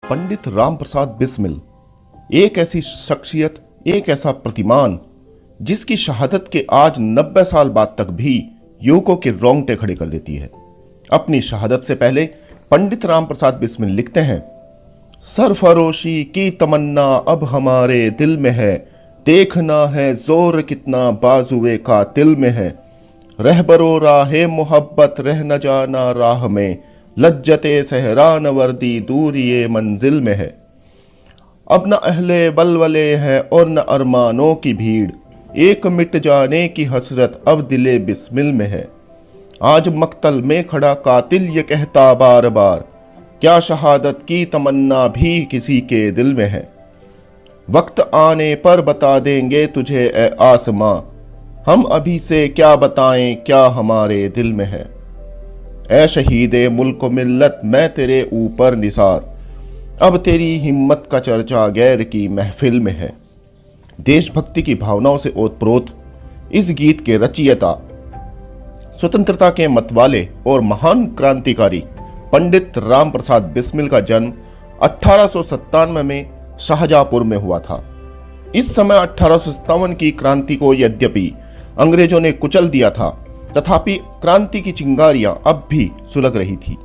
पंडित राम प्रसाद बिस्मिल एक ऐसी शख्सियत, एक ऐसा प्रतिमान जिसकी शहादत के आज 90 साल बाद तक भी युवकों के रोंगटे खड़े कर देती है। अपनी शहादत से पहले पंडित राम प्रसाद बिस्मिल लिखते हैं, सरफरोशी की तमन्ना अब हमारे दिल में है, देखना है जोर कितना बाजुए का दिल में है, रहबरो राहे मोहब्बत रह न जाना राह में, लज्जते सहरान वर्दी दूरिये मंजिल में है। अब न अहले बलवले हैं और न अरमानों की भीड़, एक मिट जाने की हसरत अब दिले बिस्मिल में है। आज मक्तल में खड़ा कातिल ये कहता बार बार, क्या शहादत की तमन्ना भी किसी के दिल में है। वक्त आने पर बता देंगे तुझे ए आसमां, हम अभी से क्या बताएं क्या हमारे दिल में है। ए शहीदे मुल्क मिल्लत मैं तेरे ऊपर निसार, अब तेरी हिम्मत का चर्चा गैर की महफिल में है। देशभक्ति की भावनाओं से ओतप्रोत इस गीत के रचयिता, स्वतंत्रता के मतवाले और महान क्रांतिकारी पंडित राम प्रसाद बिस्मिल का जन्म 1897 में शाहजहांपुर में हुआ था। इस समय 1857 की क्रांति को यद्यपि अंग्रेजों ने कुचल दिया था, तथापि क्रांति की चिंगारियां अब भी सुलग रही थी।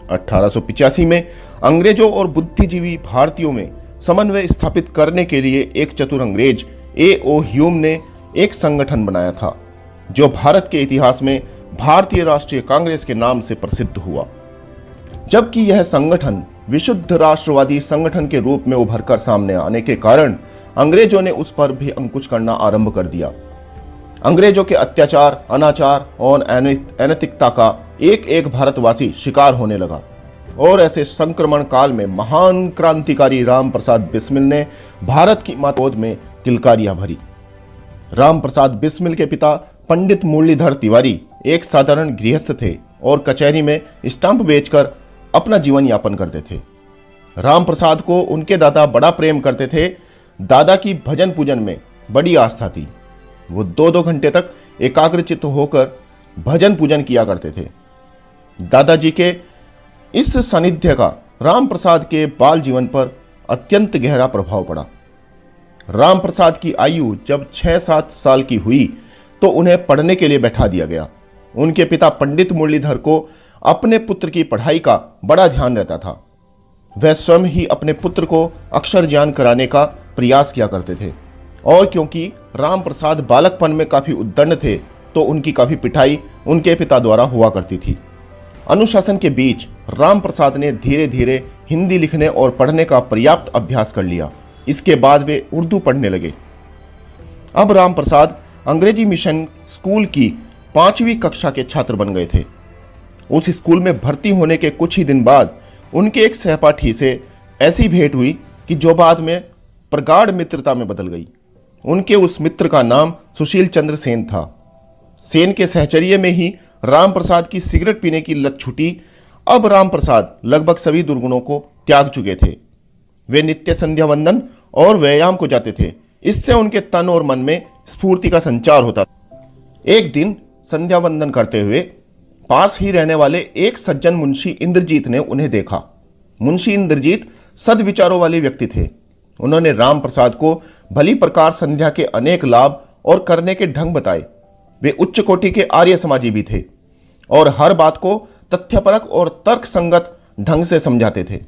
1885 में अंग्रेजों और बुद्धिजीवी भारतीयों में समन्वय स्थापित करने के लिए एक चतुर अंग्रेज A.O. ह्यूम ने एक संगठन बनाया था, जो भारत के इतिहास में भारतीय राष्ट्रीय कांग्रेस के नाम से प्रसिद्ध हुआ। जबकि यह संगठन विशुद्ध राष्ट्रवादी संगठन के रूप में उभरकर सामने आने के कारण अंग्रेजों ने उस पर भी अंकुश करना आरंभ कर दिया। अंग्रेजों के अत्याचार, अनाचार और अनैतिकता का एक एक भारतवासी शिकार होने लगा और ऐसे संक्रमण काल में महान क्रांतिकारी राम प्रसाद बिस्मिल ने भारत की मातोद में किलकारियां भरी। राम प्रसाद बिस्मिल के पिता पंडित मुरलीधर तिवारी एक साधारण गृहस्थ थे और कचहरी में स्टाम्प बेचकर अपना जीवन यापन करते थे। राम प्रसाद को उनके दादा बड़ा प्रेम करते थे। दादा की भजन पूजन में बड़ी आस्था थी। वो 2-2 घंटे तक एकाग्रचित्त होकर भजन पूजन किया करते थे। दादाजी के इस सानिध्य का राम प्रसाद के बाल जीवन पर अत्यंत गहरा प्रभाव पड़ा। राम प्रसाद की आयु जब 6-7 साल की हुई तो उन्हें पढ़ने के लिए बैठा दिया गया। उनके पिता पंडित मुरलीधर को अपने पुत्र की पढ़ाई का बड़ा ध्यान रहता था। वह स्वयं ही अपने पुत्र को अक्षर ज्ञान कराने का प्रयास किया करते थे, और क्योंकि राम प्रसाद बालकपन में काफी उद्दंड थे तो उनकी काफी पिटाई उनके पिता द्वारा हुआ करती थी। अनुशासन के बीच राम प्रसाद ने धीरे धीरे हिंदी लिखने और पढ़ने का पर्याप्त अभ्यास कर लिया। इसके बाद वे उर्दू पढ़ने लगे। अब राम प्रसाद अंग्रेजी मिशन स्कूल की 5वीं कक्षा के छात्र बन गए थे। उस स्कूल में भर्ती होने के कुछ ही दिन बाद उनके एक सहपाठी से ऐसी भेंट हुई कि जो बाद में प्रगाढ़ मित्रता में बदल गई। उनके उस मित्र का नाम सुशील चंद्र सेन था। सेन के सहचर्य में ही राम प्रसाद की सिगरेट पीने की लत छूटी। अब राम प्रसाद लगभग सभी दुर्गुणों को त्याग चुके थे। वे नित्य संध्या वंदन और व्यायाम को जाते थे। इससे उनके तन और मन में स्फूर्ति का संचार होता था। एक दिन संध्या वंदन करते हुए पास ही रहने वाले एक सज्जन मुंशी इंद्रजीत ने उन्हें देखा। मुंशी इंद्रजीत सद्विचारों वाले व्यक्ति थे। उन्होंने राम प्रसाद को भली प्रकार संध्या के अनेक लाभ और करने के ढंग बताए। वे उच्च कोटि के आर्य समाजी भी थे और हर बात को तथ्यपरक और तर्क संगत ढंग से समझाते थे।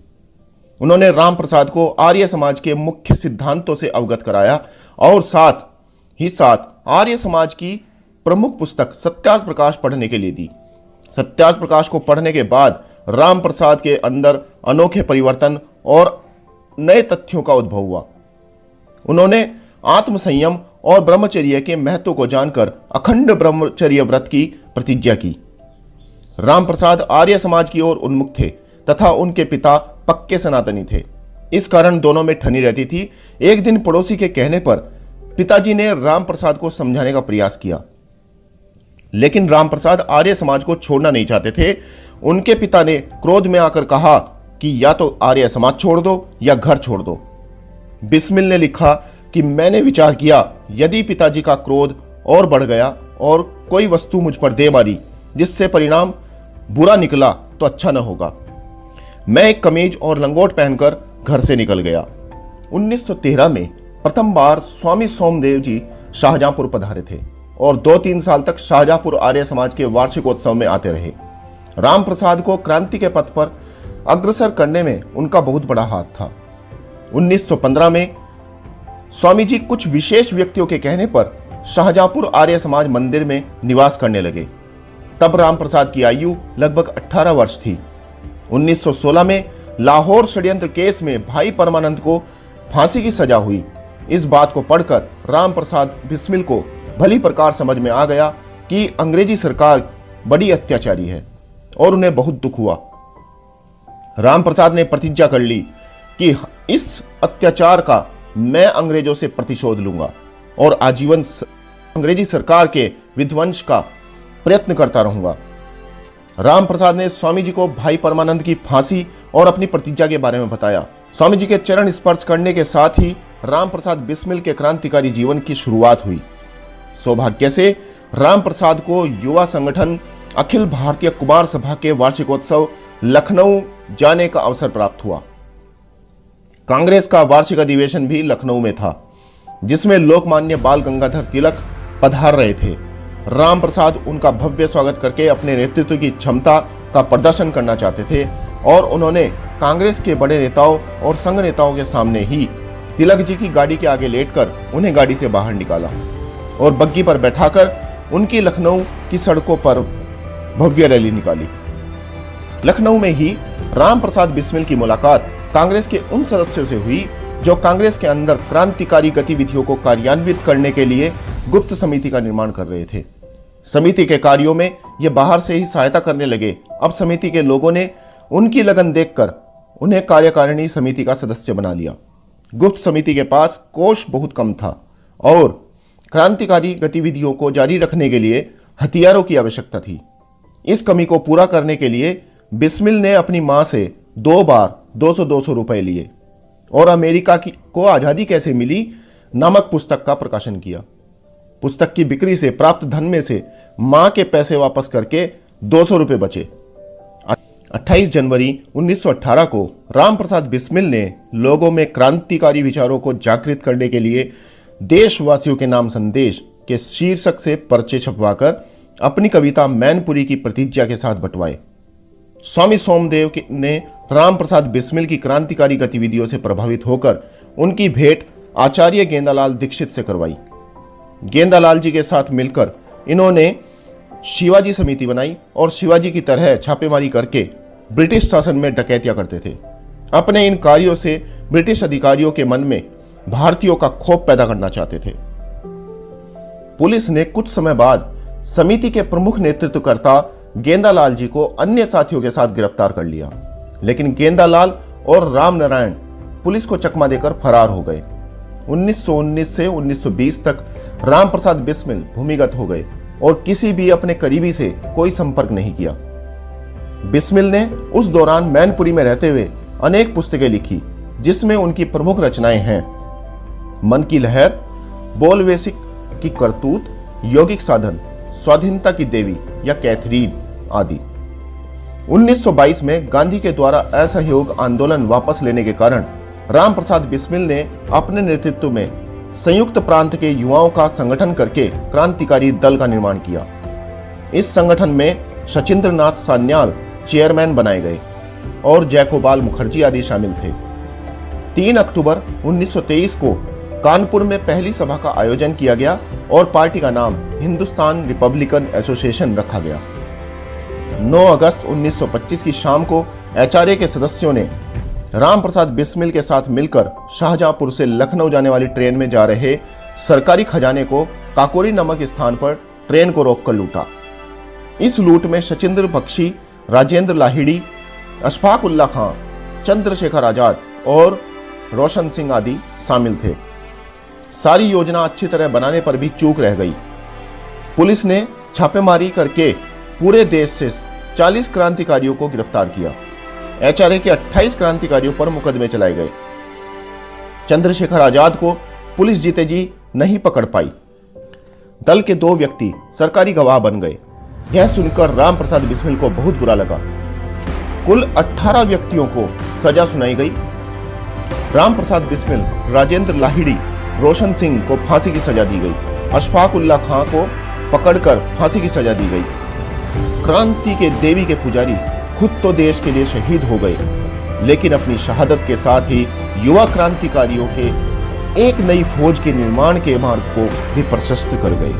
उन्होंने राम प्रसाद को आर्य समाज के मुख्य सिद्धांतों से अवगत कराया और साथ ही साथ आर्य समाज की प्रमुख पुस्तक सत्यार्थ प्रकाश पढ़ने के लिए दी। सत्यार्थ प्रकाश को पढ़ने के बाद राम प्रसाद के अंदर अनोखे परिवर्तन और नए तथ्यों का उद्भव हुआ। उन्होंने आत्म संयम और ब्रह्मचर्य के महत्व को जानकर अखंड ब्रह्मचर्य व्रत की प्रतिज्ञा की। राम प्रसाद आर्य समाज की ओर उन्मुख थे तथा उनके पिता पक्के सनातनी थे। इस कारण दोनों में ठनी रहती थी। एक दिन पड़ोसी के कहने पर पिताजी ने राम प्रसाद को समझाने का प्रयास किया, लेकिन राम प्रसाद आर्य समाज को छोड़ना नहीं चाहते थे। उनके पिता ने क्रोध में आकर कहा कि या तो आर्य समाज छोड़ दो या घर छोड़ दो। बिस्मिल ने लिखा कि मैंने विचार किया, यदि पिताजी का क्रोध और बढ़ गया और कोई वस्तु मुझ पर दे मारी जिससे परिणाम बुरा निकला तो अच्छा न होगा। मैं एक कमीज और लंगोट पहनकर घर से निकल गया। 1913 में प्रथम बार स्वामी सोमदेव जी शाहजहांपुर पधारे थे और 2-3 साल तक शाहजहांपुर आर्य समाज के वार्षिकोत्सव में आते रहे। राम प्रसाद को क्रांति के पथ पर अग्रसर करने में उनका बहुत बड़ा हाथ था। 1915 में स्वामी जी कुछ विशेष व्यक्तियों के कहने पर शाहजहांपुर आर्य समाज मंदिर में निवास करने लगे। तब राम प्रसाद की आयु लगभग 18 वर्ष थी। 1916 में लाहौर षड्यंत्र केस में भाई परमानंद को फांसी की सजा हुई। इस बात को पढ़कर राम प्रसाद बिस्मिल को भली प्रकार समझ में आ गया कि अंग्रेजी सरकार बड़ी अत्याचारी है और उन्हें बहुत दुख हुआ। राम प्रसाद ने प्रतिज्ञा कर ली कि इस अत्याचार का मैं अंग्रेजों से प्रतिशोध लूंगा और आजीवन अंग्रेजी सरकार के विध्वंस का प्रयत्न करता रहूंगा। राम प्रसाद ने स्वामी जी को भाई परमानंद की फांसी और अपनी प्रतिज्ञा के बारे में बताया। स्वामी जी के चरण स्पर्श करने के साथ ही राम प्रसाद बिस्मिल के क्रांतिकारी जीवन की शुरुआत हुई। सौभाग्य से राम प्रसाद को युवा संगठन अखिल भारतीय कुमार सभा के वार्षिकोत्सव लखनऊ जाने का अवसर प्राप्त हुआ। कांग्रेस का वार्षिक अधिवेशन भी लखनऊ में था, जिसमें लोकमान्य बाल गंगाधर तिलक पधार रहे थे। राम प्रसाद उनका भव्य स्वागत करके अपने नेतृत्व की क्षमता का प्रदर्शन करना चाहते थे और उन्होंने कांग्रेस के बड़े नेताओं और संघ नेताओं के सामने ही तिलक जी की गाड़ी के आगे लेटकर उन्हें गाड़ी से बाहर निकाला और बग्गी पर बैठाकर उनकी लखनऊ की सड़कों पर भव्य रैली निकाली। लखनऊ में ही राम प्रसाद बिस्मिल की मुलाकात कांग्रेस के उन सदस्यों से हुई जो कांग्रेस के अंदर क्रांतिकारी गतिविधियों को कार्यान्वित करने के लिए गुप्त समिति का निर्माण कर रहे थे। समिति के कार्यों में ये बाहर से ही सहायता करने लगे। अब समिति के लोगों ने उनकी लगन देखकर उन्हें कार्यकारिणी समिति का सदस्य बना लिया। गुप्त समिति के पास कोष बहुत कम था और क्रांतिकारी गतिविधियों को जारी रखने के लिए हथियारों की आवश्यकता थी। इस कमी को पूरा करने के लिए बिस्मिल ने अपनी मां से 2 बार 200-200 रुपए लिए और अमेरिका को आजादी कैसे मिली नामक पुस्तक का प्रकाशन किया। पुस्तक की बिक्री से प्राप्त धन में से मां के पैसे वापस करके 200 रुपए बचे। 28 जनवरी 1918 को राम प्रसाद बिस्मिल ने लोगों में क्रांतिकारी विचारों को जागृत करने के लिए देशवासियों के नाम संदेश के शीर्षक से पर्चे छपवाकर अपनी कविता मैनपुरी की प्रतिज्ञा के साथ बंटवाए। स्वामी सोमदेव ने राम प्रसाद बिस्मिल की क्रांतिकारी गतिविधियों से प्रभावित होकर उनकी भेंट आचार्य गेंदालाल दीक्षित से करवाई। गेंदालाल जी के साथ मिलकर इन्होंने शिवाजी समिति बनाई और शिवाजी की तरह छापेमारी करके ब्रिटिश शासन में डकैतियां करते थे। अपने इन कार्यों से ब्रिटिश अधिकारियों के मन में भारतीयों का क्षोभ पैदा करना चाहते थे। पुलिस ने कुछ समय बाद समिति के प्रमुख नेतृत्वकर्ता गेंदालाल जी को अन्य साथियों के साथ गिरफ्तार कर लिया, लेकिन गेंदालाल और राम नारायण पुलिस को चकमा देकर फरार हो गए। 1919 से 1920 तक राम प्रसाद बिस्मिल भूमिगत हो गए और किसी भी अपने करीबी से कोई संपर्क नहीं किया। बिस्मिल ने उस दौरान मैनपुरी में रहते हुए अनेक पुस्तकें लिखी, जिसमें उनकी प्रमुख रचनाएं हैं मन की लहर, बोलवेसिक की करतूत, यौगिक साधन, स्वाधीनता की देवी या कैथरीन आदि। 1922 में गांधी के द्वारा असहयोग आंदोलन वापस लेने के कारण राम प्रसाद बिस्मिल ने अपने नेतृत्व में संयुक्त प्रांत के युवाओं का संगठन करके क्रांतिकारी दल का निर्माण किया। इस संगठन में शचीन्द्र नाथ सान्याल चेयरमैन बनाए गए और जयगोपाल मुखर्जी आदि शामिल थे। 3 अक्टूबर 1923 को कानपुर में पहली सभा का आयोजन किया गया और पार्टी का नाम हिंदुस्तान रिपब्लिकन एसोसिएशन रखा गया। 9 अगस्त 1925 की शाम को एचआरए के सदस्यों ने राम प्रसाद बिस्मिल के साथ मिलकर शाहजहांपुर से लखनऊ जाने वाली ट्रेन में जा रहे सरकारी खजाने को काकोरी नामक स्थान पर ट्रेन को रोककर लूटा। इस लूट में शचीन्द्र बख्शी, राजेंद्र लाहिड़ी, अशफाक उल्ला खां, चंद्रशेखर आजाद और रोशन सिंह आदि शामिल थे। सारी योजना अच्छी तरह बनाने पर भी चूक रह गई। पुलिस ने छापेमारी करके पूरे देश से 40 क्रांतिकारियों को गिरफ्तार किया। एचआरए के 28 क्रांतिकारियों पर मुकदमे चलाए गए। चंद्रशेखर आजाद को पुलिस जीते जी नहीं पकड़ पाई। दल के 2 व्यक्ति सरकारी गवाह बन गए। यह सुनकर राम प्रसाद बिस्मिल को बहुत बुरा लगा। कुल 18 व्यक्तियों को सजा सुनाई गई। राम प्रसाद बिस्मिल, राजेंद्र लाहिड़ी, रोशन सिंह को फांसी की सजा दी गई। अशफाक उल्लाह खां को पकड़कर फांसी की सजा दी गई। क्रांति के देवी के पुजारी खुद तो देश के लिए शहीद हो गए, लेकिन अपनी शहादत के साथ ही युवा क्रांतिकारियों के एक नई फौज के निर्माण के मार्ग को भी प्रशस्त कर गए।